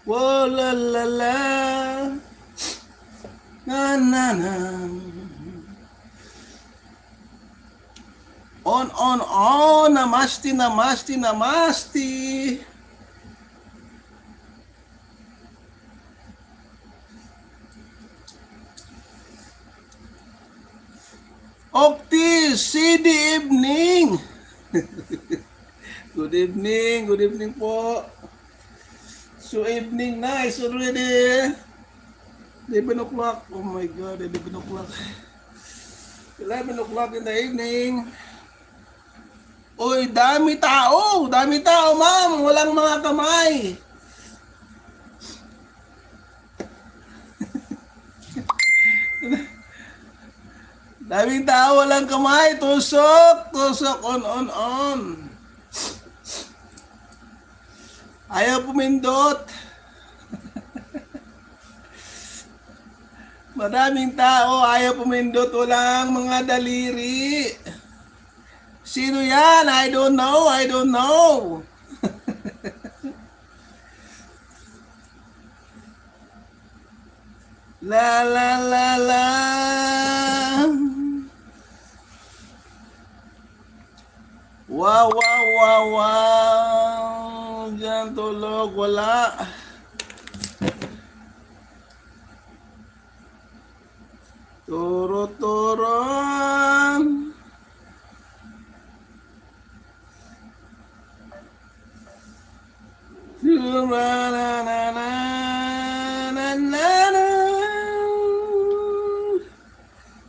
Whoa, la la la. Na na na. On. Namasti, namasti, namasti. Octis, CD evening. Good evening po. So evening na, it's already 11 o'clock. Oh my God, 11 o'clock. 11 o'clock in the evening. Uy, dami tao, ma'am. Walang mga kamay. Daming tao, walang kamay. Tusok, on. Ayaw pumindot. Maraming tao, ayaw pumindot. Walang mga daliri. Sino yan? I don't know. La la la la. Wow. Diyan tulog, wala. Turo.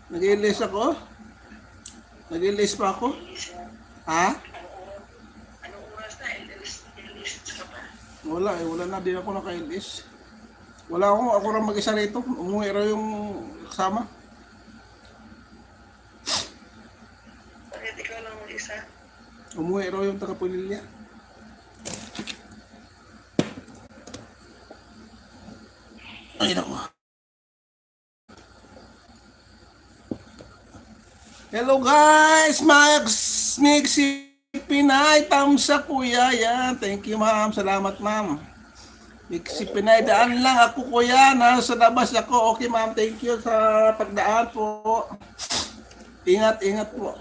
Nag-ilis ako? Nag-ilis pa ako? Ha? Anong oras na? Ilis ka pa? Wala na din ako naka-ilis. Ako lang mag-isa rito. Umuwi raw yung kasama. Bakit ikaw lang mag-isa? Umuwi raw yung taga-Pulilya. Ay, naku. Hello guys! Mixi Pinay, thumbs up kuya. Yan. Thank you ma'am. Salamat ma'am. Mixi Pinay, daan lang ako kuya. Nasa labas ako. Okay ma'am, thank you sa pagdaan po. Ingat po.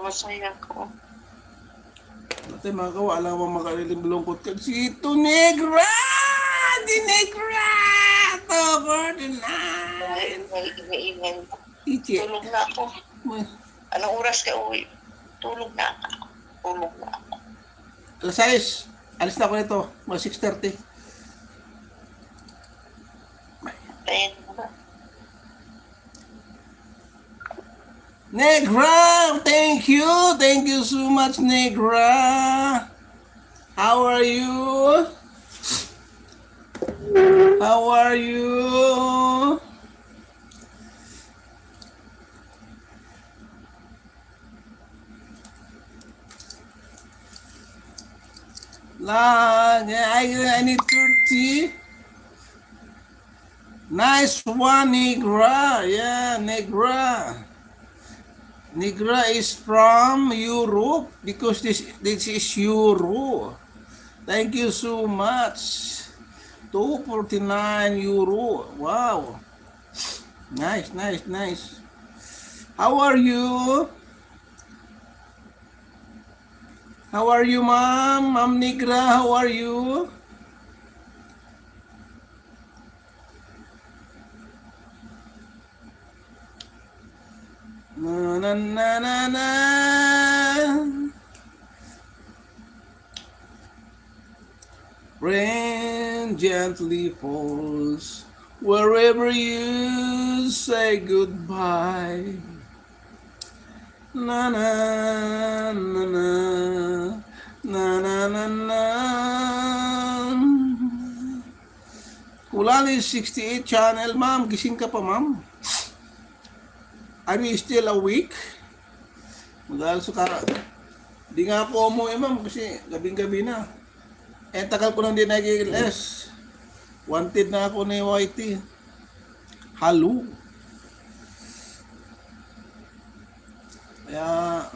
Masaya ko. Dati mga kawa, alam mo makalilim lungkot ka. Sito Negra! Di Negra! Toko tonight! Ingay. Ichi. Tulog na ako. Anong oras ka uwi? Tulog na ako. Alas 6. Alis na ako nito. Mga 6:30. Tayin mo na. Negra! Thank you! Thank you so much, Negra! How are you? I need 30. Nice one, Negra. Yeah, Negra. Negra is from Europe because this is Euro. Thank you so much. 249 euro. Wow. Nice. How are you? How are you, ma'am? Ma'am Negra, how are you? Na. Rain gently falls wherever you say goodbye. Na. Kulali 68 channel, ma'am. Gising ka pa, ma'am? Are you still awake? Mag-aalso ka. Di nga ako umuwi, ma'am, kasi gabing-gabi na. Tagal ko nang di nag-LS. Wanted na ako ni YT. Halo. Kaya